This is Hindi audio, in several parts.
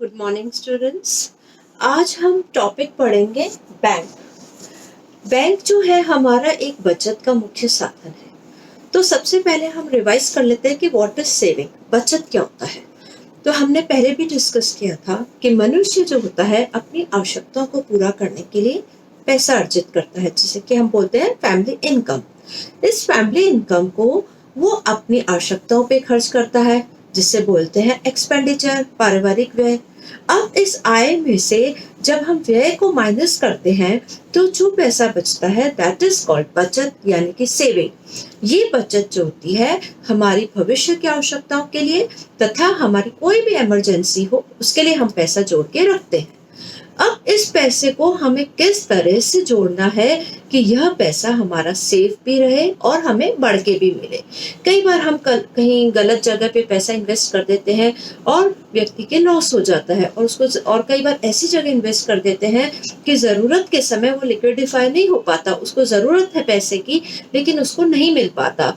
Good morning students. आज हम टॉपिक पढ़ेंगे बैंक। बैंक जो है हमारा एक बचत का मुख्य साधन है। तो सबसे पहले हम रिवाइज कर लेते हैं कि व्हाट इज सेविंग, बचत क्या होता है। तो हमने पहले भी डिस्कस किया था कि मनुष्य जो होता है अपनी आवश्यकताओं को पूरा करने के लिए पैसा अर्जित करता है, जिसे कि हम बोलते हैं फैमिली इनकम। इस फैमिली इनकम को वो अपनी आवश्यकताओं पे खर्च करता है, जिसे बोलते हैं एक्सपेंडिचर, पारिवारिक व्यय। अब इस आय में से जब हम व्यय को माइनस करते हैं तो जो पैसा बचता है दैट इज कॉल्ड बचत, यानी कि सेविंग। ये बचत जो होती है हमारी भविष्य की आवश्यकताओं के लिए तथा हमारी कोई भी इमरजेंसी हो उसके लिए हम पैसा जोड़ के रखते हैं। अब इस पैसे को हमें किस तरह से जोड़ना है कि यह पैसा हमारा सेफ भी रहे और हमें बढ़ के भी मिले। कई बार हम कहीं गलत जगह पे पैसा इन्वेस्ट कर देते हैं और व्यक्ति के लॉस हो जाता है, और कई बार ऐसी जगह इन्वेस्ट कर देते हैं कि जरूरत के समय वो लिक्विडिफाई नहीं हो पाता। उसको जरूरत है पैसे की लेकिन उसको नहीं मिल पाता।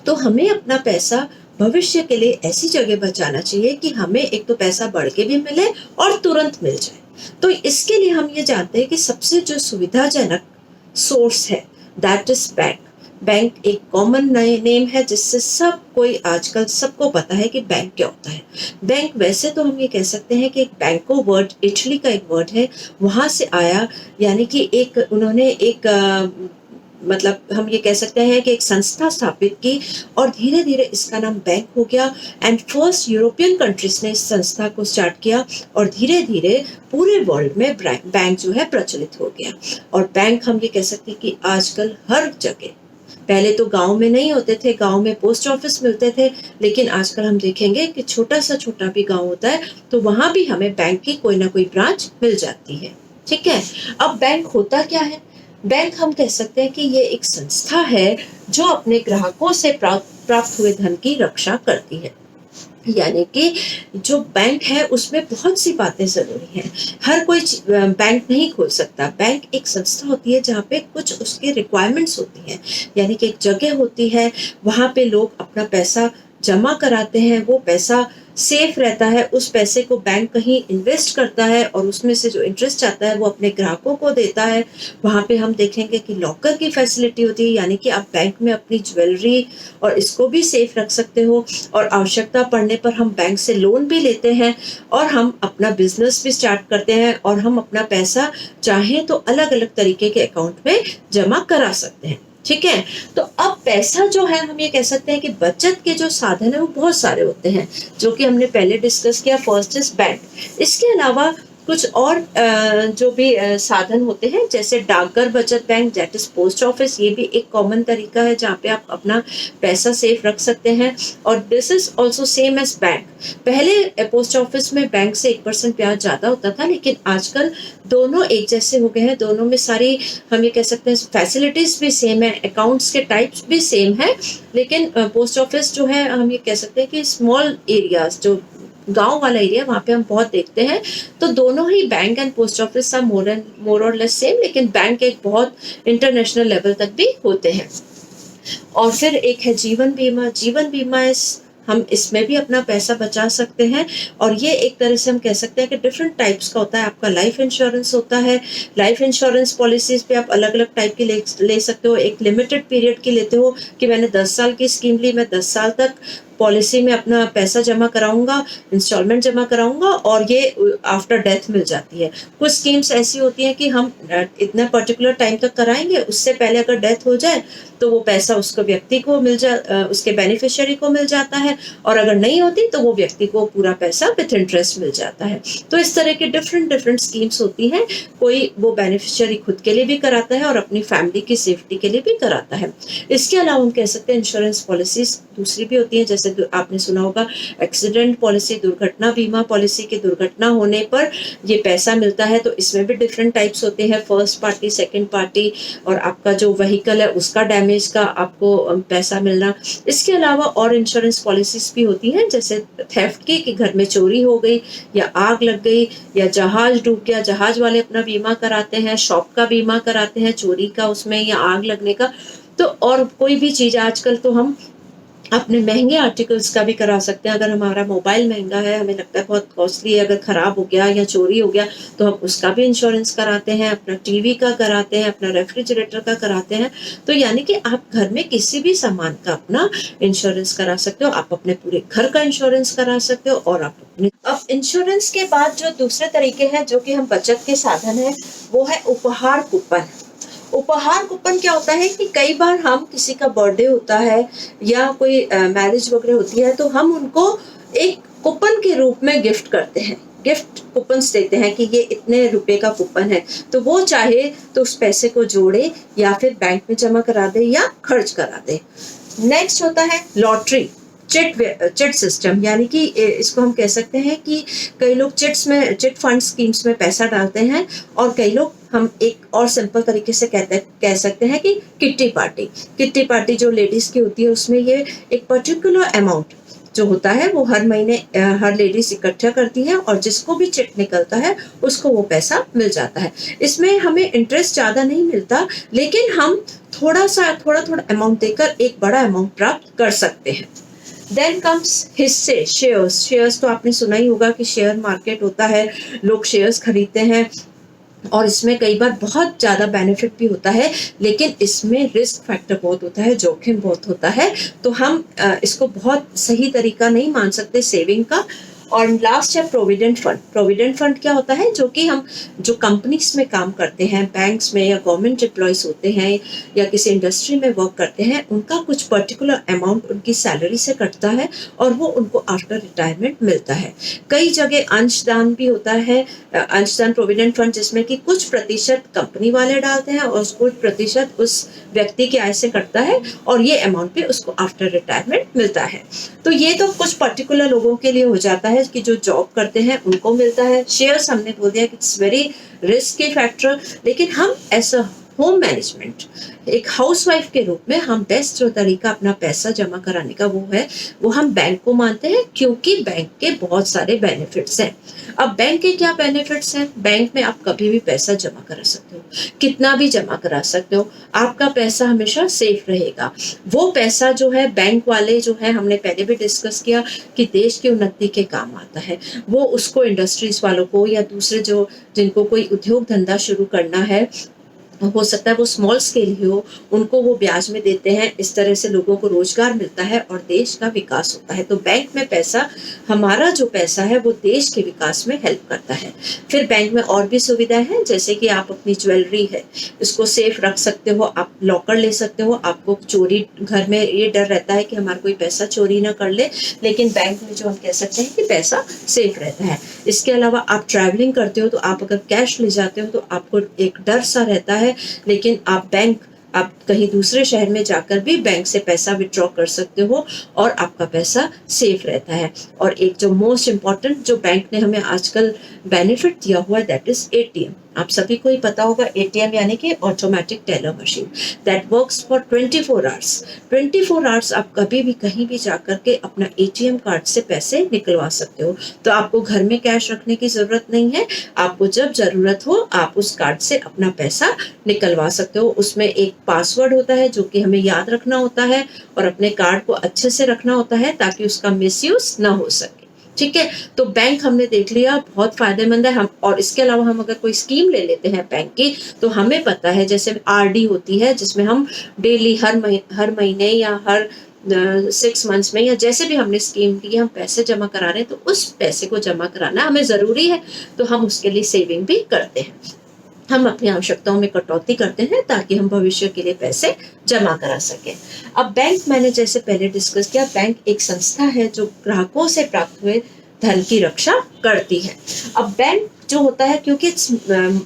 तो हमें अपना पैसा भविष्य के लिए ऐसी जगह बचाना चाहिए कि हमें एक तो पैसा बढ़ के भी मिले और तुरंत मिल जाए। तो इसके लिए हम ये जानते हैं कि सबसे जो सुविधाजनक सोर्स है दैट इज बैंक। बैंक एक कॉमन नेम है जिससे सब कोई आजकल सबको पता है कि बैंक क्या होता है। बैंक वैसे तो हम ये कह सकते हैं कि एक बैंको वर्ड इटली का एक वर्ड है, वहां से आया। यानी कि एक उन्होंने एक मतलब हम ये कह सकते हैं कि एक संस्था स्थापित की और धीरे धीरे इसका नाम बैंक हो गया। एंड फर्स्ट यूरोपियन कंट्रीज ने इस संस्था को स्टार्ट किया और धीरे धीरे पूरे वर्ल्ड में बैंक जो है प्रचलित हो गया। और बैंक हम ये कह सकते हैं कि आजकल हर जगह, पहले तो गांव में नहीं होते थे, गांव में पोस्ट ऑफिस मिलते थे, लेकिन आजकल हम देखेंगे कि छोटा सा छोटा भी गांव होता है तो वहां भी हमें बैंक की कोई ना कोई ब्रांच मिल जाती है। ठीक है। अब बैंक होता क्या है? बैंक हम कह सकते हैं कि ये एक संस्था है जो अपने ग्राहकों से प्राप्त हुए धन की रक्षा करती है। यानी कि जो बैंक है उसमें बहुत सी बातें जरूरी हैं। हर कोई बैंक नहीं खोल सकता। बैंक एक संस्था होती है जहाँ पे कुछ उसके रिक्वायरमेंट्स होती हैं। यानी कि एक जगह होती है, वहां पे लोग अपना पैसा जमा कराते हैं, वो पैसा सेफ रहता है। उस पैसे को बैंक कहीं इन्वेस्ट करता है और उसमें से जो इंटरेस्ट आता है वो अपने ग्राहकों को देता है। वहां पे हम देखेंगे कि लॉकर की फैसिलिटी होती है, यानी कि आप बैंक में अपनी ज्वेलरी और इसको भी सेफ रख सकते हो। और आवश्यकता पड़ने पर हम बैंक से लोन भी लेते हैं और हम अपना बिजनेस भी स्टार्ट करते हैं और हम अपना पैसा चाहें तो अलग अलग तरीके के अकाउंट में जमा करा सकते हैं। ठीक है। तो अब पैसा जो है हम ये कह सकते हैं कि बचत के जो साधन है वो बहुत सारे होते हैं, जो कि हमने पहले डिस्कस किया। First is bank. इसके अलावा कुछ और जो भी साधन होते हैं, जैसे डाकघर बचत bank, that is post office. ये भी एक कॉमन तरीका है जहाँ पे आप अपना पैसा सेफ रख सकते हैं। और this is also same as bank. पहले पोस्ट ऑफिस में बैंक से 1% ब्याज ज्यादा होता था, लेकिन आजकल दोनों एक जैसे हो गए हैं। दोनों में सारी हम ये कह सकते हैं फैसिलिटीज भी सेम है, अकाउंट्स के टाइप्स भी सेम है। लेकिन पोस्ट ऑफिस जो है हम ये कह सकते हैं कि स्मॉल एरियाज, जो गांव वाला एरिया, वहां पे हम बहुत देखते हैं। तो दोनों ही bank and post office are more or less same, लेकिन बैंक एक बहुत इंटरनेशनल लेवल तक भी होते हैं। और फिर एक है जीवन बीमा। जीवन बीमा हम इसमें भी अपना पैसा बचा सकते हैं और ये एक तरह से हम कह सकते हैं कि डिफरेंट टाइप्स का होता है। आपका लाइफ इंश्योरेंस होता है। लाइफ इंश्योरेंस पॉलिसीज पे आप अलग अलग टाइप की ले सकते हो। एक लिमिटेड पीरियड की लेते हो कि मैंने 10 साल की स्कीम ली, मैं 10 साल तक पॉलिसी में अपना पैसा जमा कराऊंगा, इंस्टॉलमेंट जमा कराऊंगा और ये आफ्टर डेथ मिल जाती है। कुछ स्कीम्स ऐसी होती हैं कि हम इतना पर्टिकुलर टाइम तक कराएंगे, उससे पहले अगर डेथ हो जाए तो वो पैसा उसको व्यक्ति को उसके बेनिफिशियरी को मिल जाता है, और अगर नहीं होती तो वो व्यक्ति को पूरा पैसा विथ इंटरेस्ट मिल जाता है। तो इस तरह की डिफरेंट स्कीम्स होती हैं। कोई वो बेनिफिशियरी खुद के लिए भी कराता है और अपनी फैमिली की सेफ्टी के लिए भी कराता है। इसके अलावा हम कह सकते हैं इंश्योरेंस पॉलिसीज दूसरी भी होती हैं, जैसे आपने सुना होगा एक्सीडेंट पॉलिसी, दुर्घटना बीमा पॉलिसी की दुर्घटना होने पर ये पैसा मिलता है। तो इसमें भी डिफरेंट टाइप्स होते हैं, फर्स्ट पार्टी, सेकंड पार्टी, और आपका जो व्हीकल है उसका डैमेज का आपको पैसा मिलना। इसके अलावा और इंश्योरेंस पॉलिसीज भी होती हैं, जैसे थेफ्ट की, कि घर में चोरी हो गई या आग लग गई या जहाज डूब गया, जहाज वाले अपना बीमा कराते हैं, शॉप का बीमा कराते हैं चोरी का उसमें या आग लगने का। तो और कोई भी चीज आजकल तो हम अपने महंगे आर्टिकल्स का भी करा सकते हैं। अगर हमारा मोबाइल महंगा है, हमें लगता है बहुत कॉस्टली है, अगर खराब हो गया या चोरी हो गया तो हम उसका भी इंश्योरेंस कराते हैं, अपना टीवी का कराते हैं, अपना रेफ्रिजरेटर का कराते हैं। तो यानी कि आप घर में किसी भी सामान का अपना इंश्योरेंस करा सकते हो, आप अपने पूरे घर का इंश्योरेंस करा सकते हो और आप अपने। अब इंश्योरेंस के बाद जो दूसरे तरीके हैं जो कि हम बचत के साधन है, वो है उपहार कूपन। उपहार कूपन क्या होता है कि कई बार हम किसी का बर्थडे होता है या कोई मैरिज वगैरह होती है तो हम उनको एक कूपन के रूप में गिफ्ट करते हैं, गिफ्ट कूपन्स देते हैं कि ये इतने रुपए का कूपन है। तो वो चाहे तो उस पैसे को जोड़े या फिर बैंक में जमा करा दे या खर्च करा दे। नेक्स्ट होता है लॉटरी, चिट सिस्टम, यानी कि इसको हम कह सकते हैं कि कई लोग चिट फंड स्कीम्स में पैसा डालते हैं और कई लोग, हम एक और सिंपल तरीके से कह सकते हैं कि किट्टी पार्टी जो लेडीज की होती है उसमें ये एक पर्टिकुलर अमाउंट जो होता है वो हर महीने हर लेडीज इकट्ठा करती है और जिसको भी चिट निकलता है उसको वो पैसा मिल जाता है। इसमें हमें इंटरेस्ट ज्यादा नहीं मिलता, लेकिन हम थोड़ा अमाउंट देकर एक बड़ा अमाउंट प्राप्त कर सकते हैं। देन कम्स हिस्से, शेयर्स तो आपने सुना ही होगा कि शेयर मार्केट होता है, लोग शेयर्स खरीदते हैं और इसमें कई बार बहुत ज्यादा बेनिफिट भी होता है, लेकिन इसमें रिस्क फैक्टर बहुत होता है, जोखिम बहुत होता है। तो हम इसको बहुत सही तरीका नहीं मान सकते सेविंग का। और लास्ट है प्रोविडेंट फंड। प्रोविडेंट फंड क्या होता है, जो कि हम जो कंपनीज में काम करते हैं, बैंक्स में या गवर्नमेंट एम्प्लॉयज होते हैं या किसी इंडस्ट्री में वर्क करते हैं, उनका कुछ पर्टिकुलर अमाउंट उनकी सैलरी से कटता है और वो उनको आफ्टर रिटायरमेंट मिलता है। कई जगह अंशदान भी होता है, अंशदान प्रोविडेंट फंड, जिसमें कि कुछ प्रतिशत कंपनी वाले डालते हैं और कुछ प्रतिशत उस व्यक्ति की आय से कटता है और ये अमाउंट भी उसको आफ्टर रिटायरमेंट मिलता है। तो ये तो कुछ पर्टिकुलर लोगों के लिए हो जाता है कि जो जॉब करते हैं उनको मिलता है। शेयर्स हमने बोल दिया कि इट्स वेरी रिस्की फैक्टर, लेकिन हम ऐसा होम मैनेजमेंट, एक हाउसवाइफ के रूप में हम बेस्ट जो तरीका अपना पैसा जमा कराने का वो हम बैंक को मानते हैं, क्योंकि बैंक के बहुत सारे बेनिफिट्स हैं। अब बैंक के क्या बेनिफिट्स हैं? बैंक में आप कभी भी पैसा जमा करा सकते हो, कितना भी जमा करा सकते हो, आपका पैसा हमेशा सेफ रहेगा। वो पैसा जो है बैंक वाले जो है, हमने पहले भी डिस्कस किया कि देश की उन्नति के काम आता है, वो उसको इंडस्ट्रीज वालों को या दूसरे जो जिनको कोई उद्योग धंधा शुरू करना है, हो सकता है वो स्मॉल स्केल ही हो, उनको वो ब्याज में देते हैं। इस तरह से लोगों को रोजगार मिलता है और देश का विकास होता है। तो बैंक में पैसा, हमारा जो पैसा है वो देश के विकास में हेल्प करता है। फिर बैंक में और भी सुविधाएं हैं, जैसे कि आप अपनी ज्वेलरी है इसको सेफ रख सकते हो, आप लॉकर ले सकते हो, आपको चोरी, घर में ये डर रहता है कि हमारा कोई पैसा चोरी ना कर ले, लेकिन बैंक में जो हम कह सकते हैं कि पैसा सेफ रहता है। इसके अलावा आप ट्रैवलिंग करते हो तो आप अगर कैश ले जाते हो तो आपको एक डर सा रहता है, लेकिन आप कहीं दूसरे शहर में जाकर भी बैंक से पैसा विड्रॉ कर सकते हो और आपका पैसा सेफ रहता है। और एक जो मोस्ट इम्पॉर्टेंट जो बैंक ने हमें आजकल बेनिफिट दिया हुआ है, दैट इज एटीएम। आप सभी को ही पता होगा, एटीएम यानी कि automatic teller machine, that works for 24 hours. 24 hours आप कभी भी कहीं भी जाकर के अपना एटीएम कार्ड से पैसे निकलवा सकते हो। तो आपको घर में कैश रखने की जरूरत नहीं है, आपको जब जरूरत हो आप उस कार्ड से अपना पैसा निकलवा सकते हो। उसमें एक पासवर्ड होता है जो कि हमें याद रखना होता है और अपने कार्ड को अच्छे से रखना होता है ताकि उसका मिसयूज ना हो सके। ठीक है, तो बैंक हमने देख लिया, बहुत फायदेमंद है। हम और इसके अलावा हम अगर कोई स्कीम ले लेते हैं बैंक की, तो हमें पता है जैसे आरडी होती है जिसमें हम डेली हर महीने या हर 6 मंथ्स में या जैसे भी हमने स्कीम ली हम पैसे जमा करा रहे हैं, तो उस पैसे को जमा कराना हमें जरूरी है, तो हम उसके लिए सेविंग भी करते हैं। हम अपनी आवश्यकताओं में कटौती करते हैं ताकि हम भविष्य के लिए पैसे जमा करा सकें। अब बैंक, मैंने जैसे पहले डिस्कस किया, बैंक एक संस्था है जो ग्राहकों से प्राप्त हुए धन की रक्षा करती है। अब बैंक जो होता है, क्योंकि इट्स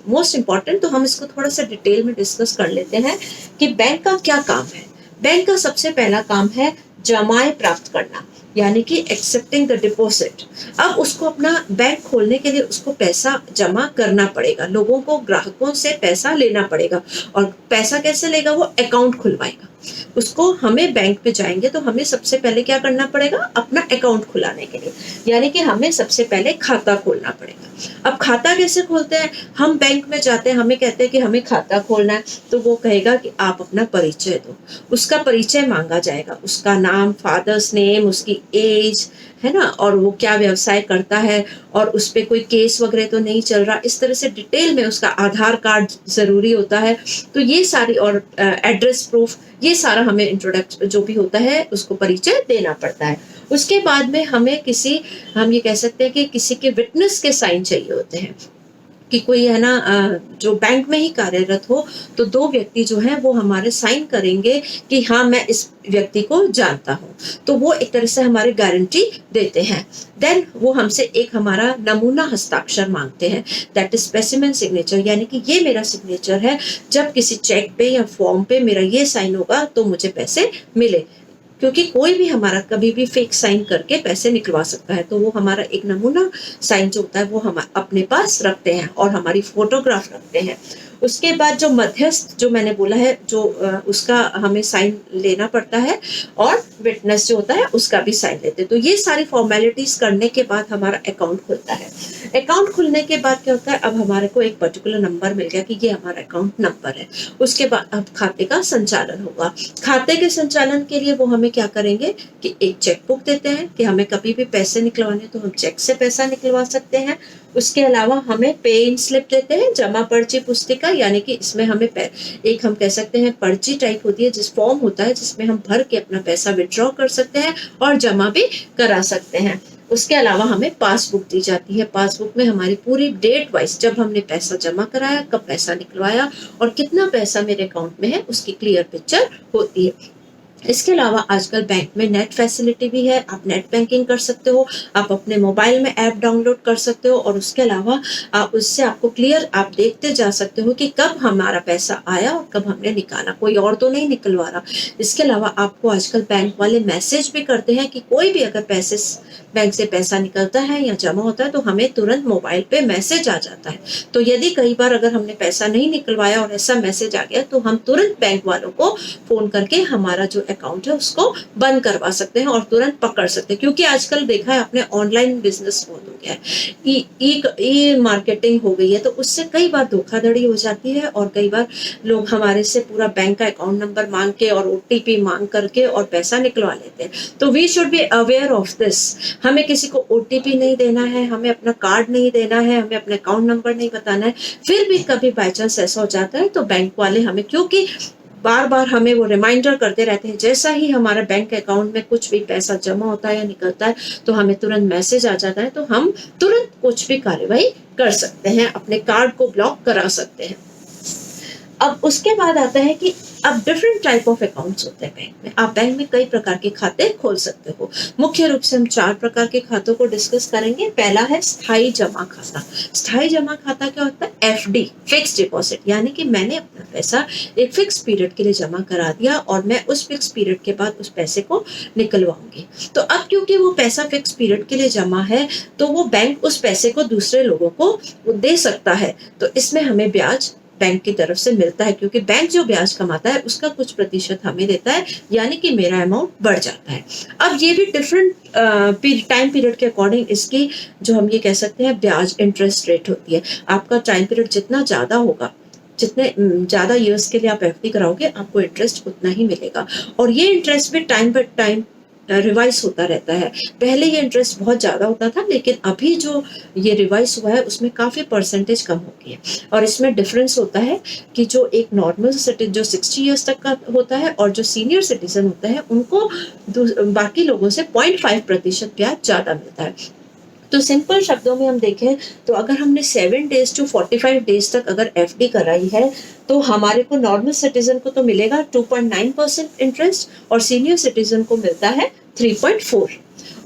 मोस्ट इम्पॉर्टेंट, तो हम इसको थोड़ा सा डिटेल में डिस्कस कर लेते हैं कि बैंक का क्या काम है। बैंक का सबसे पहला काम है जमाएं प्राप्त करना, यानी कि एक्सेप्टिंग द डिपॉजिट। अब उसको अपना बैंक खोलने के लिए उसको पैसा जमा करना पड़ेगा, लोगों को, ग्राहकों से पैसा लेना पड़ेगा। और पैसा कैसे लेगा? वो अकाउंट खुलवाएगा। उसको हमें बैंक पे जाएंगे तो हमें सबसे पहले क्या करना पड़ेगा, अपना अकाउंट खुलाने के लिए, यानी कि हमें सबसे पहले खाता खोलना पड़ेगा। अब खाता कैसे खोलते हैं, हम बैंक में जाते हैं, हमें कहते हैं कि हमें खाता खोलना है, तो वो कहेगा कि आप अपना परिचय दो, उसका परिचय मांगा जाएगा, उसका नाम, फादर्स नेम, उसकी एज, है ना, और वो क्या व्यवसाय करता है, और उस पर कोई केस वगैरह तो नहीं चल रहा, इस तरह से डिटेल में, उसका आधार कार्ड जरूरी होता है, तो ये सारी, और एड्रेस प्रूफ, ये सारा हमें इंट्रोडक्ट जो भी होता है उसको परिचय देना पड़ता है। उसके बाद में हमें हम ये कह सकते हैं कि किसी के विटनेस के साइन चाहिए होते हैं, कि कोई है ना जो बैंक में ही कार्यरत हो, तो दो व्यक्ति जो है वो हमारे साइन करेंगे कि हाँ मैं इस व्यक्ति को जानता हूँ, तो वो एक तरह से हमारी गारंटी देते हैं। देन वो हमसे एक हमारा नमूना हस्ताक्षर मांगते हैं, दैट इज स्पेसिमेन सिग्नेचर, यानी कि ये मेरा सिग्नेचर है, जब किसी चेक पे या फॉर्म पे मेरा ये साइन होगा तो मुझे पैसे मिले, क्योंकि कोई भी हमारा कभी भी फेक साइन करके पैसे निकलवा सकता है, तो वो हमारा एक नमूना साइन जो होता है वो हम अपने पास रखते हैं, और हमारी फोटोग्राफ रखते हैं। उसके बाद जो मध्यस्थ जो मैंने बोला है, जो उसका हमें साइन लेना पड़ता है, और विटनेस जो होता है उसका भी साइन लेते हैं। तो ये सारी फॉर्मेलिटीज करने के बाद हमारा अकाउंट खुलता है। अकाउंट खुलने के बाद क्या होता है, अब हमारे को एक पर्टिकुलर नंबर मिल गया कि ये हमारा अकाउंट नंबर है। उसके बाद अब खाते का संचालन होगा। खाते के संचालन के लिए वो हमें क्या करेंगे कि एक चेक बुक देते हैं, कि हमें कभी भी पैसे निकलवाने तो हम चेक से पैसा निकलवा सकते हैं। उसके अलावा हमें पे इन स्लिप देते हैं, जमा पर्ची पुस्तिका, यानी कि इसमें हमें एक हम कह सकते हैं पर्ची टाइप होती है, जिस फॉर्म होता है जिसमें हम भर के अपना पैसा विड्रॉ कर सकते हैं और जमा भी करा सकते हैं। उसके अलावा हमें पासबुक दी जाती है। पासबुक में हमारी पूरी डेट वाइज, जब हमने पैसा जमा कराया, कब पैसा निकलवाया और कितना पैसा मेरे अकाउंट में है, उसकी क्लियर पिक्चर होती है। इसके अलावा आजकल बैंक में नेट फैसिलिटी भी है, आप नेट बैंकिंग कर सकते हो, आप अपने मोबाइल में ऐप डाउनलोड कर सकते हो, और उसके अलावा उससे आपको क्लियर आप देखते जा सकते हो कि कब हमारा पैसा आया और कब हमने निकाला, कोई और तो नहीं निकलवा रहा। इसके अलावा आपको आजकल बैंक वाले मैसेज भी करते हैं कि कोई भी अगर बैंक से पैसा निकलता है या जमा होता है तो हमें तुरंत मोबाइल पे मैसेज आ जाता है। तो यदि कई बार अगर हमने पैसा नहीं निकलवाया और ऐसा मैसेज आ गया, तो हम तुरंत बैंक वालों को फोन करके हमारा जो अकाउंट है उसको बंद करवा सकते हैं और तुरंत पकड़ सकते हैं। क्योंकि आजकल देखा है आपने, ऑनलाइन बिजनेस बहुत हो गया है, ई मार्केटिंग हो गई है, तो उससे कई बार धोखाधड़ी हो जाती है, और कई बार लोग हमारे से पूरा बैंक का अकाउंट नंबर मांग के और ओटीपी मांग करके और पैसा निकलवा लेते हैं। तो we should be aware of this. हमें किसी को ओटीपी नहीं देना है, हमें अपना कार्ड नहीं देना है, हमें अपना अकाउंट नंबर नहीं बताना है। फिर भी कभी बाई चांस ऐसा हो जाता है तो बैंक वाले हमें, क्योंकि बार बार हमें वो रिमाइंडर करते रहते हैं, जैसा ही हमारा बैंक अकाउंट में कुछ भी पैसा जमा होता है या निकलता है तो हमें तुरंत मैसेज आ जाता है, तो हम तुरंत कुछ भी कार्यवाही कर सकते हैं, अपने कार्ड को ब्लॉक करा सकते हैं। अब उसके बाद आता है कि अब डिफरेंट टाइप ऑफ अकाउंट्स होते हैं बैंक में। आप बैंक में कई प्रकार के खाते खोल सकते हो। मुख्य रूप से हम 4 प्रकार के खातों को डिस्कस करेंगे। पहला है स्थायी जमा खाता। स्थायी जमा खाता क्या होता है? एफडी, फिक्स डिपॉजिट, यानी कि मैंने अपना पैसा एक फिक्स पीरियड के लिए जमा करा दिया और मैं उस फिक्स पीरियड के बाद उस पैसे को निकलवाऊंगी। तो अब क्योंकि वो पैसा फिक्स पीरियड के लिए जमा है तो वो बैंक उस पैसे को दूसरे लोगों को दे सकता है, तो इसमें हमें ब्याज बैंक की तरफ से मिलता है, क्योंकि बैंक जो ब्याज कमाता है उसका कुछ प्रतिशत हमें देता है, यानी कि मेरा अमाउंट बढ़ जाता है। अब ये भी डिफरेंट टाइम पीरियड के अकॉर्डिंग इसकी जो हम ये कह सकते हैं ब्याज इंटरेस्ट रेट होती है। आपका टाइम पीरियड जितना ज्यादा होगा, जितने ज्यादा ईयर्स के लिए आप एफडी कराओगे, आपको इंटरेस्ट उतना ही मिलेगा। और ये इंटरेस्ट भी टाइम बाय टाइम रिवाइज होता रहता है। पहले ये इंटरेस्ट बहुत ज्यादा होता था, लेकिन अभी जो ये रिवाइज हुआ है उसमें काफी परसेंटेज कम हो गई है। और इसमें डिफरेंस होता है कि जो एक नॉर्मल सिटीजन जो 60 ईयर्स तक का होता है और जो सीनियर सिटीजन होता है उनको बाकी लोगों से 0.5% ब्याज ज्यादा मिलता है। तो सिंपल शब्दों में हम देखें तो अगर हमने 7 डेज टू 45 डेज तक अगर एफडी कराई है तो हमारे को नॉर्मल सिटीजन को तो मिलेगा 2.9% इंटरेस्ट और सीनियर सिटीजन को मिलता है 3.4।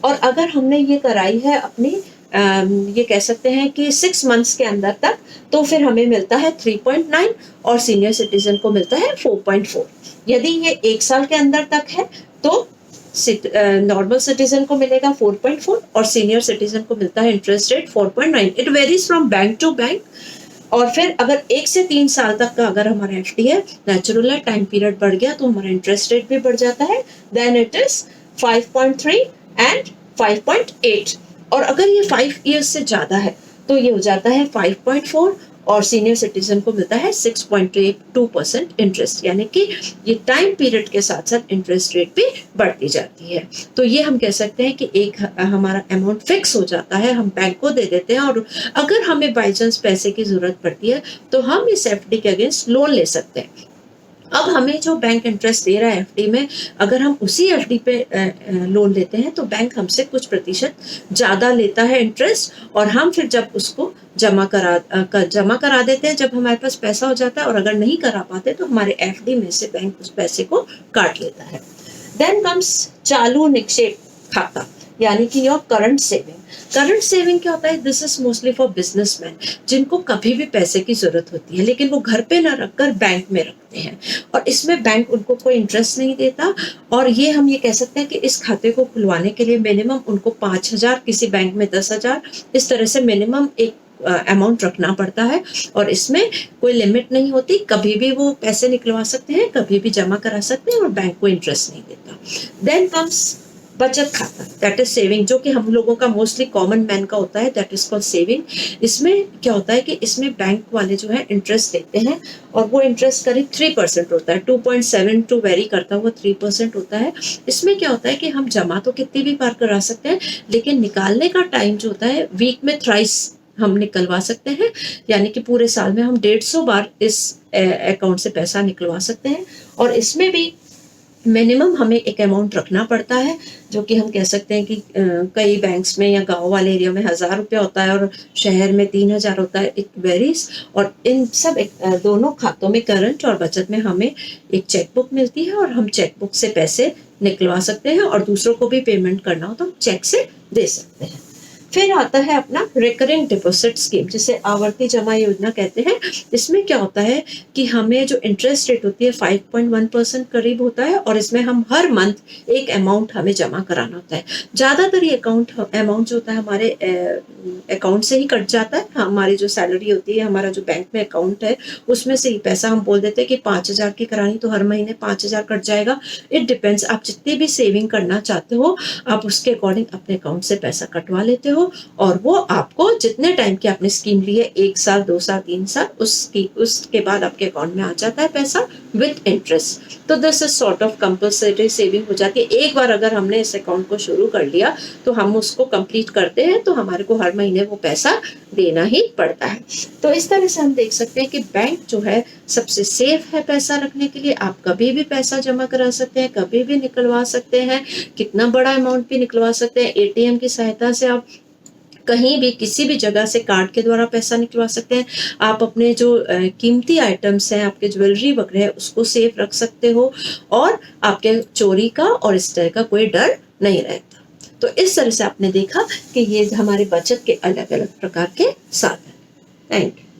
और अगर हमने ये कराई है अपनी ये कह सकते हैं कि 6 मंथ्स के अंदर तक, तो फिर हमें मिलता है 3.9 और सीनियर सिटीजन को मिलता है 4.4। यदि ये 1 साल के अंदर तक है तो नॉर्मल सिटीजन को मिलेगा 4.4 और सीनियर सिटीजन को मिलता है interest rate 4.9। It varies from bank to bank. और फिर अगर 1 से 3 साल तक का अगर हमारा एफडी है, नेचुरल है, टाइम पीरियड बढ़ गया तो हमारा इंटरेस्ट रेट भी बढ़ जाता है, देन इट इज 5.3 एंड 5.8। और अगर ये 5 ईयर्स से ज्यादा है तो ये हो जाता है 5.4 और सीनियर सिटीजन को मिलता है 6.2% इंटरेस्ट, यानी कि ये टाइम पीरियड के साथ साथ इंटरेस्ट रेट भी बढ़ती जाती है। तो ये हम कह सकते हैं कि एक हमारा अमाउंट फिक्स हो जाता है, हम बैंक को दे देते हैं, और अगर हमें बाई चांस पैसे की जरूरत पड़ती है तो हम इस एफडी के अगेंस्ट लोन ले सकते हैं। अब हमें जो बैंक इंटरेस्ट दे रहा है एफडी में, अगर हम उसी एफडी पे लोन लेते हैं तो बैंक हमसे कुछ प्रतिशत ज़्यादा लेता है इंटरेस्ट, और हम फिर जब उसको जमा करा देते हैं, जब हमारे पास पैसा हो जाता है, और अगर नहीं करा पाते तो हमारे एफडी में से बैंक उस पैसे को काट लेता है। देन कम्स चालू निक्षेप खाता, यानी कि your current saving. Current saving क्या होता है? This is mostly for businessman, जिनको कभी भी पैसे की जरूरत होती है लेकिन वो घर पे ना रखकर बैंक में रखते हैं, और इसमें बैंक उनको कोई इंटरेस्ट नहीं देता। और ये हम ये कह सकते हैं कि इस खाते को खुलवाने के लिए मिनिमम उनको 5,000, किसी बैंक में 10,000, इस तरह से मिनिमम एक अमाउंट रखना पड़ता है, और इसमें कोई लिमिट नहीं होती, कभी भी वो पैसे निकलवा सकते हैं, कभी भी जमा करा सकते हैं, और बैंक को इंटरेस्ट नहीं देता। देन कम्स बचत खाता, दैट इज सेविंग, जो कि हम लोगों का मोस्टली कॉमन मैन का होता है, दैट इज कॉल्ड सेविंग। इसमें क्या होता है कि इसमें बैंक वाले जो है इंटरेस्ट देते हैं, और वो इंटरेस्ट करीब 3% होता है, 2.7 टू वेरी करता हुआ 3% होता है। इसमें क्या होता है कि हम जमा तो कितनी भी बार करा सकते हैं, लेकिन निकालने का टाइम जो होता है वीक में थ्राइस हम निकलवा सकते हैं, यानी कि पूरे साल में हम 150 बार इस अकाउंट से पैसा निकलवा सकते हैं। और इसमें भी मिनिमम हमें एक अमाउंट रखना पड़ता है, जो कि हम कह सकते हैं कि कई बैंक्स में या गांव वाले एरिया में 1,000 रुपया होता है, और शहर में 3,000 होता है, इट वेरीज। और इन सब दोनों खातों में, करंट और बचत में, हमें एक चेकबुक मिलती है, और हम चेकबुक से पैसे निकलवा सकते हैं, और दूसरों को भी पेमेंट करना हो तो हम चेक से दे सकते हैं। फिर आता है अपना रिकरिंग डिपॉजिट स्कीम, जिसे आवर्ती जमा योजना कहते हैं। इसमें क्या होता है कि हमें जो इंटरेस्ट रेट होती है 5.1% करीब होता है, और इसमें हम हर मंथ एक अमाउंट हमें जमा कराना होता है। ज़्यादातर ये अमाउंट जो होता है हमारे अकाउंट से ही कट जाता है। हमारी जो सैलरी होती है, हमारा जो बैंक में अकाउंट है, उसमें से ही पैसा हम बोल देते हैं कि 5,000 की करानी तो हर महीने 5,000 कट जाएगा। इट डिपेंड्स, आप जितनी भी सेविंग करना चाहते हो आप उसके अकॉर्डिंग अपने अकाउंट से पैसा कटवा लेते हो, और वो आपको जितने टाइम की आपने स्कीम ली है, 1 साल, 2 साल, 3 साल, उसके बाद आपके अकाउंट में आ जाता है पैसा विद इंटरेस्ट। तो this is sort of compulsory saving हो जाती है। एक बार अगर हमने इस अकाउंट को शुरू कर लिया तो हम उसको कंप्लीट करते हैं, तो हमारे को हर महीने वो पैसा देना ही पड़ता है। तो इस तरह से हम देख सकते हैं कि बैंक जो है सबसे सेफ है पैसा रखने के लिए। आप कभी भी पैसा जमा करा सकते हैं, कभी भी निकलवा सकते हैं, कितना बड़ा अमाउंट भी निकलवा सकते हैं। एटीएम की सहायता से आप कहीं भी किसी भी जगह से कार्ड के द्वारा पैसा निकलवा सकते हैं। आप अपने जो कीमती आइटम्स हैं, आपके ज्वेलरी वगैरह है, उसको सेफ रख सकते हो, और आपके चोरी का और इस तरह का कोई डर नहीं रहता। तो इस तरह से आपने देखा कि ये हमारे बचत के अलग अलग प्रकार के साधन। Thank you.